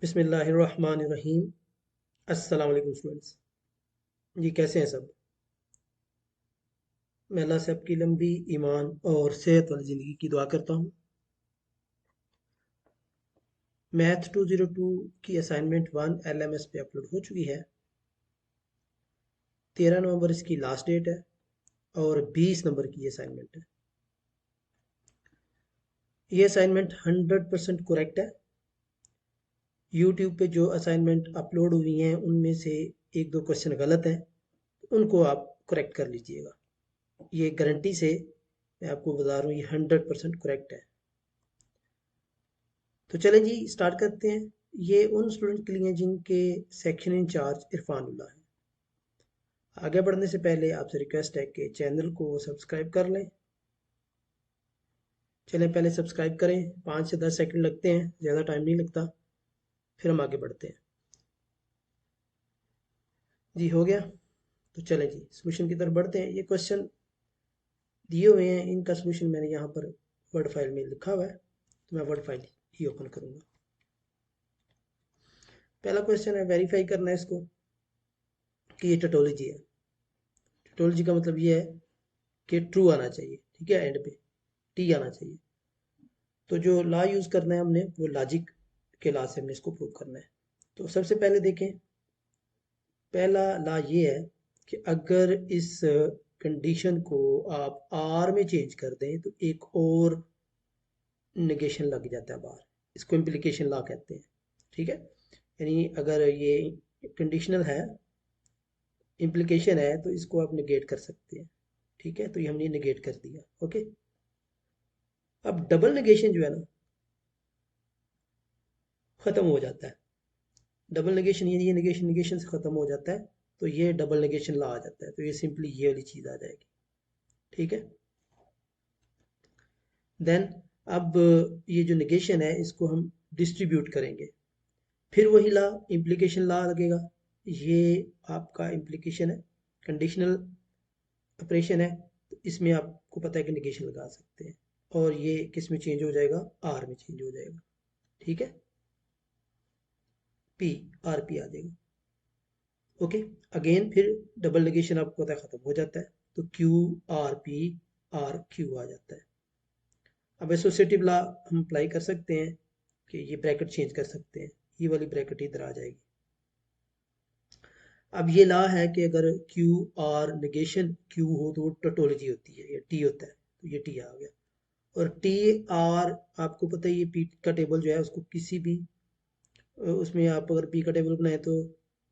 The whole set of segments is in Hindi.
बिस्मिल्लाहिर्रहमानिर्रहीम। अस्सलाम वालेकुम स्टूडेंट्स। जी कैसे हैं सब? मैं अल्लाह से आपकी लंबी ईमान और सेहत वाली ज़िंदगी की दुआ करता हूँ। मैथ 202 की असाइनमेंट 1 LMS पे अपलोड हो चुकी है। 13 नवंबर इसकी लास्ट डेट है और 20 नंबर की असाइनमेंट है। ये असाइनमेंट 100% करेक्ट है। यूट्यूब पे जो असाइनमेंट अपलोड हुई हैं उनमें से एक दो क्वेश्चन गलत हैं, उनको आप करेक्ट कर लीजिएगा। ये गारंटी से मैं आपको बता रहा हूँ, ये 100% करेक्ट है। तो चलें जी स्टार्ट करते हैं। ये उन स्टूडेंट के लिए हैं जिनके सेक्शन इंचार्ज इरफानुल्लाह है। आगे बढ़ने से पहले आपसे रिक्वेस्ट है कि चैनल को सब्सक्राइब कर लें। चलें पहले सब्सक्राइब करें, 5 से 10 सेकंड लगते हैं, ज़्यादा टाइम नहीं लगता। फिर हम आगे बढ़ते हैं। जी हो गया। तो चलें जी सोल्यूशन की तरफ बढ़ते हैं। ये क्वेश्चन दिए हुए हैं, इनका सोल्यूशन मैंने यहाँ पर वर्ड फाइल में लिखा हुआ है, तो मैं वर्ड फाइल ही ओपन करूँगा। पहला क्वेश्चन है, वेरीफाई करना है इसको कि ये टोटोलॉजी है। टोटोलॉजी का मतलब ये है कि ट्रू आना चाहिए, ठीक है, एंड पे टी आना चाहिए। तो जो लॉ यूज़ करना है हमने, वो लॉजिक के लॉ से हमने इसको प्रूव करना है। तो सबसे पहले देखें, पहला लॉ ये है कि अगर इस कंडीशन को आप आर में चेंज कर दें तो एक और नेगेशन लग जाता है बाहर। इसको इम्प्लीकेशन लॉ कहते हैं, ठीक है। यानी अगर ये कंडीशनल है, इम्प्लीकेशन है, तो इसको आप निगेट कर सकते हैं, ठीक है। तो ये हमने निगेट कर दिया, ओके। अब डबल नेगेशन जो है ना, ख़त्म हो जाता है। डबल नेगेशन यानी ये नेगेशन नेगेशन से ख़त्म हो जाता है, तो ये डबल नेगेशन ला आ जाता है। तो ये सिंपली ये वाली चीज़ आ जाएगी, ठीक है। देन अब ये जो नेगेशन है इसको हम डिस्ट्रीब्यूट करेंगे, फिर वही ला इम्प्लीकेशन ला लगेगा। ये आपका इम्प्लीकेशन है, कंडीशनल ऑपरेशन है, तो इसमें आपको पता है कि नेगेशन लगा सकते हैं। और ये किस में चेंज हो जाएगा? आर में चेंज हो जाएगा, ठीक है। पी आर पी आ जाएगा, ओके। अगेन फिर डबल नेगेशन आपको पता है ख़त्म हो जाता है, तो Q R P R Q आ जाता है। अब एसोसिएटिव लॉ हम अप्लाई कर सकते हैं कि ये ब्रैकेट चेंज कर सकते हैं, ये वाली ब्रैकेट इधर आ जाएगी। अब ये लॉ है कि अगर क्यू आर नेगेशन क्यू हो तो वो टोटोलॉजी होती है, ये टी होता है, तो ये टी आ गया। और टी आर आपको पता है, ये पी का टेबल जो है उसको किसी भी उसमें आप अगर पी का टेबल बनाए तो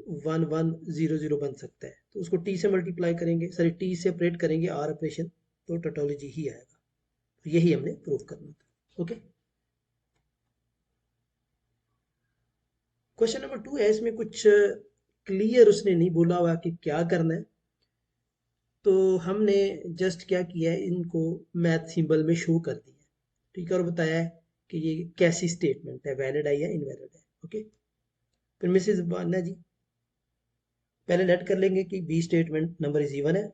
1100 बन सकता है, तो उसको टी से मल्टीप्लाई करेंगे, सॉरी टी से ऑपरेट करेंगे आर ऑपरेशन, तो टोटोलॉजी ही आएगा। तो यही हमने प्रूव करना था, ओके। क्वेश्चन नंबर 2 है, इसमें कुछ क्लियर उसने नहीं बोला हुआ कि क्या करना है, तो हमने जस्ट क्या किया है, इनको मैथ सिंबल में शो कर दिया, ठीक है, और बताया है कि ये कैसी स्टेटमेंट है, वैलिड है या इनवैलिड है, ओके। फिर मिसेज बान्ना जी पहले लेट कर लेंगे कि B statement number is even है,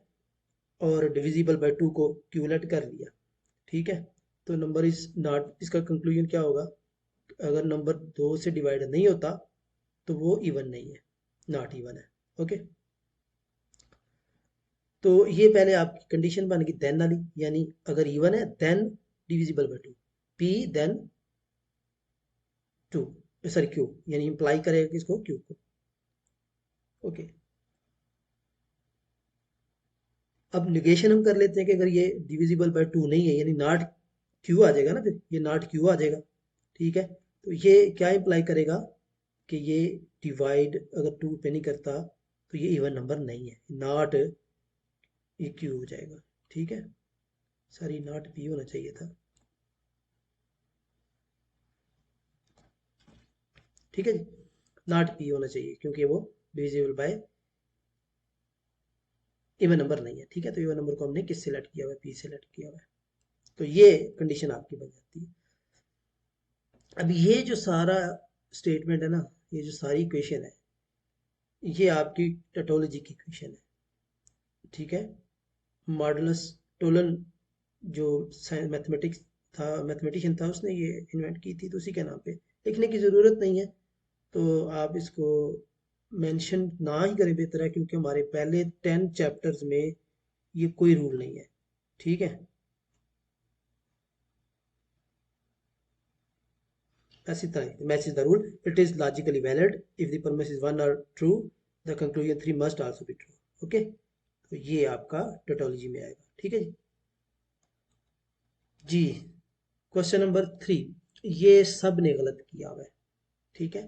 और डिविजिबल बाय 2 को क्यू लेट कर लिया, ठीक है। तो नंबर इज नॉट, इसका कंक्लूजन क्या होगा? अगर नंबर 2 से डिवाइड नहीं होता तो वो इवन नहीं है, नॉट इवन है, ओके। तो ये पहले आपकी कंडीशन बन गई देन वाली, यानी अगर इवन है then divisible by 2, P then 2, sorry Q, यानी इंप्लाई करेगा किसको? क्यू को, ओके। अब निगेशन हम कर लेते हैं कि अगर ये डिविजिबल बाय 2 नहीं है, यानी नॉट क्यू आ जाएगा ना, फिर ये नॉट क्यू आ जाएगा, ठीक है। तो ये क्या इंप्लाई करेगा कि ये डिवाइड अगर 2 पे नहीं करता तो ये इवन नंबर नहीं है, नॉट ये क्यू हो जाएगा, ठीक है। सॉरी नॉट पी होना चाहिए था, ठीक है जी, नॉट पी होना चाहिए क्योंकि वो डिविजिबल बाय इवन नंबर नहीं है, ठीक है। तो इवन नंबर को हमने किस सेलेक्ट किया हुआ है? पी सेलेक्ट किया हुआ है, तो ये कंडीशन आपकी बन जाती है। अब ये जो सारा स्टेटमेंट है ना, ये जो सारी इक्वेशन है, ये आपकी टोटोलॉजी की इक्वेशन है, ठीक है। मॉडुलस टोलन जो मैथमेटिक्स था, मैथमेटिशियन था, उसने ये इन्वेंट की थी, तो उसी के नाम पे लिखने की ज़रूरत नहीं है, तो आप इसको मेंशन ना ही करें बेहतर है, क्योंकि हमारे पहले 10 चैप्टर्स में ये कोई रूल नहीं है, ठीक है। ऐसी तरह match is the rule, it is logically valid if the premise is one और true, the conclusion 3 must also be true. Okay, तो ये आपका टोटोलॉजी में आएगा, ठीक है जी। जी, क्वेश्चन नंबर 3, ये सब ने गलत किया हुआ है, ठीक है।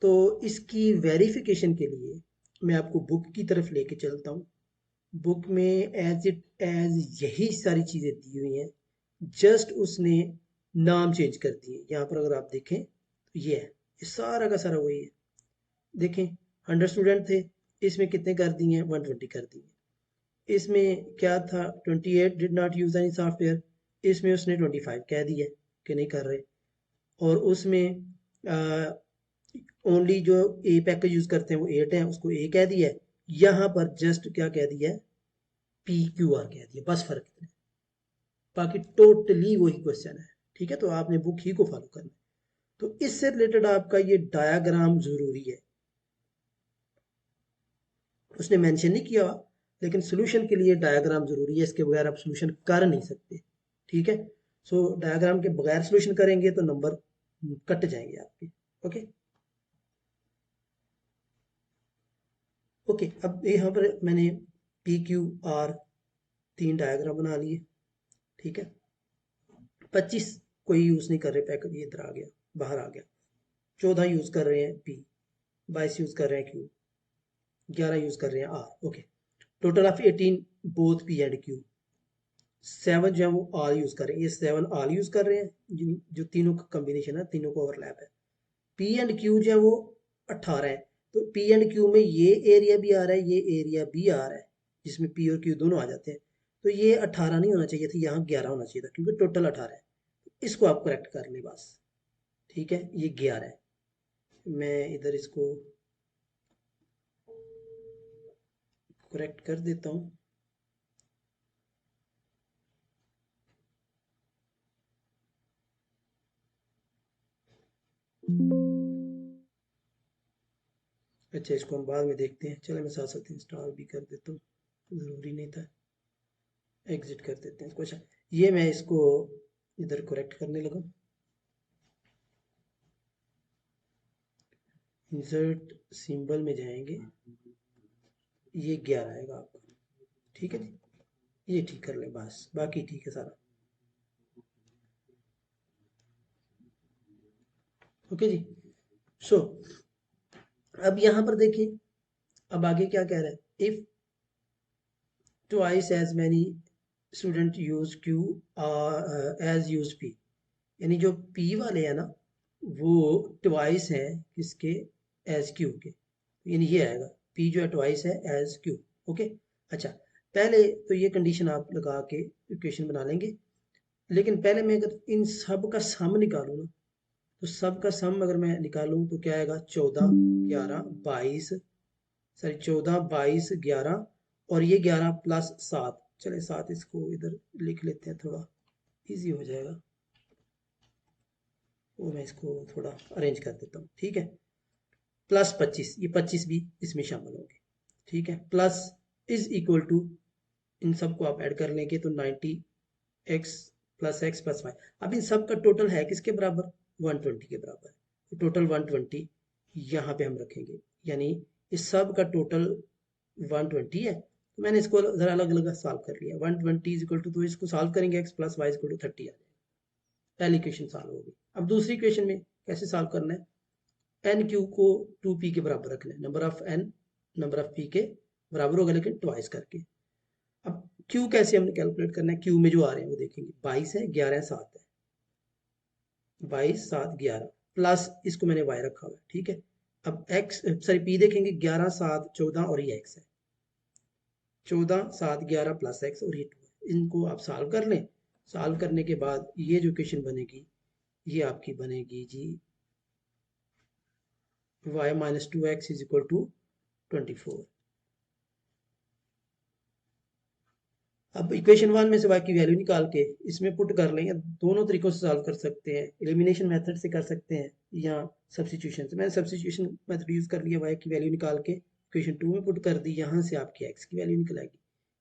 तो इसकी वेरिफिकेशन के लिए मैं आपको बुक की तरफ लेके चलता हूँ। बुक में एज इट एज यही सारी चीज़ें दी हुई हैं, जस्ट उसने नाम चेंज कर दिए। यहाँ पर अगर आप देखें तो ये है, ये सारा का सारा वही है। देखें 100 स्टूडेंट थे, इसमें कितने कर दिए हैं, 120 कर दिए। इसमें क्या था, 28 did not use any software, इसमें उसने 25 कह दिया कि नहीं कर रहे। और उसमें ओनली जो ए पैकेज यूज करते हैं वो 8 है, उसको ए कह दिया है। यहाँ पर जस्ट क्या कह दिया है, पी क्यू आर कह दिया, बस फर्क इतना है। बाकी टोटली वही क्वेश्चन है, ठीक है। तो आपने बुक ही को फॉलो करना है। तो इससे रिलेटेड आपका ये डायाग्राम जरूरी है, उसने मेंशन नहीं किया, लेकिन सोल्यूशन के लिए डायग्राम जरूरी है, इसके बगैर आप सोल्यूशन कर नहीं सकते, ठीक है। सो डायग्राम के बगैर सोल्यूशन करेंगे तो नंबर कट जाएंगे आपके। ओके ओके, अब यहाँ पर मैंने पी क्यू आर 3 डायग्राम बना लिए, ठीक है। 25 कोई यूज नहीं कर रहे पैकेज, ये इधर आ गया, बाहर आ गया। 14 यूज कर रहे हैं पी, 22 यूज कर रहे हैं क्यू, 11 यूज कर रहे हैं R. Okay, total of 18 both P and Q. 7 जो है वो ऑल यूज कर रहे हैं, ये 7 ऑल यूज कर रहे हैं, जो तीनों का कॉम्बिनेशन है, तीनों को ओवरलैप है। पी एंड क्यू जो है वो 18 है, तो पी एंड क्यू में ये एरिया भी आ रहा है, ये एरिया भी आ रहा है, जिसमें पी और क्यू दोनों आ जाते हैं। तो ये 18 नहीं होना चाहिए था, यहाँ 11 होना चाहिए था, क्योंकि टोटल 18 है। इसको आप करेक्ट कर लें बस, ठीक है। ये 11 है, मैं इधर इसको करेक्ट कर देता हूँ। अच्छा, इसको हम बाद में देखते हैं, चलो मैं साथ साथ इंस्टॉल भी कर देता हूँ, ज़रूरी नहीं था। एग्जिट कर देते हैं इसको। अच्छा, ये मैं इसको इधर करेक्ट करने लगा। इंसर्ट सिंबल में जाएंगे, ये 11 आएगा आपका, ठीक है जी। ये ठीक कर ले बस, बाकी ठीक है सारा। ओके जी। सो अब यहाँ पर देखिए, अब आगे क्या कह रहा है, if twice as many student use Q as use P, यानी जो पी वाले हैं ना, वो ट्वाइस है किसके, एज क्यू के, यानी ये आएगा पी जो है ट्वाइस है एज क्यू। ओके, अच्छा, पहले तो ये कंडीशन आप लगा के इक्वेशन बना लेंगे, लेकिन पहले मैं अगर इन सब का सम निकालूँ ना, तो सब का सम अगर मैं निकालूँ तो क्या आएगा, 14 11 22, सॉरी 14 22 11, और ये 11 प्लस 7, चले 7 इसको इधर लिख लेते हैं, थोड़ा इजी हो जाएगा। वो मैं इसको थोड़ा अरेंज कर देता हूँ, ठीक है। प्लस 25, ये 25 भी इसमें शामिल होंगे, ठीक है। प्लस इज इक्वल टू, इन सबको आप ऐड कर लेंगे तो 90 X plus X plus Y. अब इन सब का टोटल है किसके बराबर, 120 के बराबर। तो टोटल 120 यहाँ पे हम रखेंगे, यानी इस सब का टोटल 120 है। तो मैंने इसको जरा अलग अलग सॉल्व कर लिया, 120 इज इक्वल टू, तो इसको सॉल्व करेंगे X plus Y equal to 30 आ जाएगा। पहली इक्वेशन सॉल्व होगी। अब दूसरी इक्वेशन में कैसे सॉल्व करना है, एन क्यू को 2p के बराबर रखना है, number of N number of p के बराबर होगा, लेकिन ट्वाइस करके। अब q कैसे हमने कैलकुलेट करना है, q में जो आ रहे हैं वो देखेंगे, 22 है 11 है 7 है, 22 7 11 प्लस इसको मैंने y रखा हुआ है, ठीक है। अब x सॉरी p देखेंगे, 11 7 14 और ये x है, 14 7 11 प्लस x और ये 2 है। इनको आप सॉल्व कर लें, सॉल्व करने के बाद ये जो इक्वेशन बनेगी, ये आपकी बनेगी जी y minus 2x is equal to 24। अब इक्वेशन 1 में से y की वैल्यू निकाल के इसमें पुट कर लेंगे, दोनों तरीकों से सॉल्व कर सकते हैं, एलिमिनेशन मेथड से कर सकते हैं, या सब्स्टिट्यूशन से। मैंने सब्स्टिट्यूशन मेथड यूज़ कर लिया, y की वैल्यू निकाल के इक्वेशन 2 में पुट कर दी, यहाँ से आपकी x की वैल्यू निकल आएगी,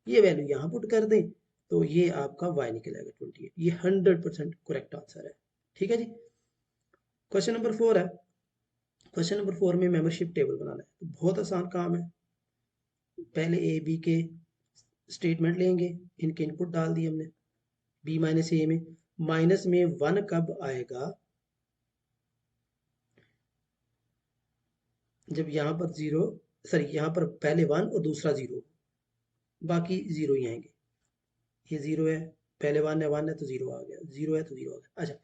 ये वैल्यू यहाँ पुट कर दें तो ये आपका y निकल आएगा 28। ये 100% करेक्ट आंसर है। ठीक है जी। क्वेश्चन नंबर 4 है। क्वेश्चन नंबर 4 में मेंबरशिप टेबल बनाना है, तो बहुत आसान काम है। पहले ए बी के स्टेटमेंट लेंगे, इनके इनपुट डाल दिए हमने b माइनस ए में, माइनस में 1 कब आएगा, जब यहाँ पर 0, सॉरी यहाँ पर पहले 1 और दूसरा 0, बाकी 0 ही आएंगे। ये 0 है, पहले 1 है तो 0 आ गया, 0 है तो 0 आ गया। अच्छा,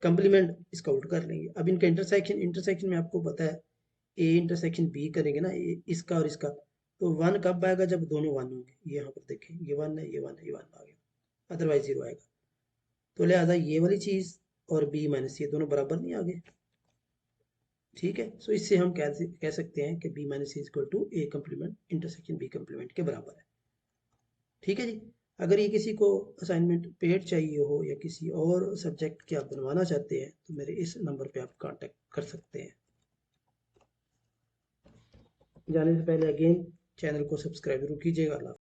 कंप्लीमेंट इसका उल्ट कर लेंगे। अब इनका इंटरसेक्शन में आपको पता है ए इंटरसेक्शन बी करेंगे ना, इसका और इसका, तो 1 कब आएगा, जब दोनों 1 होंगे। ये यहाँ पर देखें, ये 1 है, ये 1 है, ये 1 आ गया, अदरवाइज 0 आएगा। तो लिहाजा ये वाली चीज़ और b माइनस ये दोनों बराबर नहीं आ गए। ठीक है, सो इससे हम कह सकते हैं कि b minus equal to a complement intersection b complement के बराबर है। ठीक है जी। अगर ये किसी को असाइनमेंट पेड चाहिए हो या किसी और सब्जेक्ट के आप बनवाना चाहते हैं तो मेरे इस नंबर पे आप कांटेक्ट कर सकते हैं। जाने से पहले अगेन चैनल को सब्सक्राइब जरूर कीजिएगा।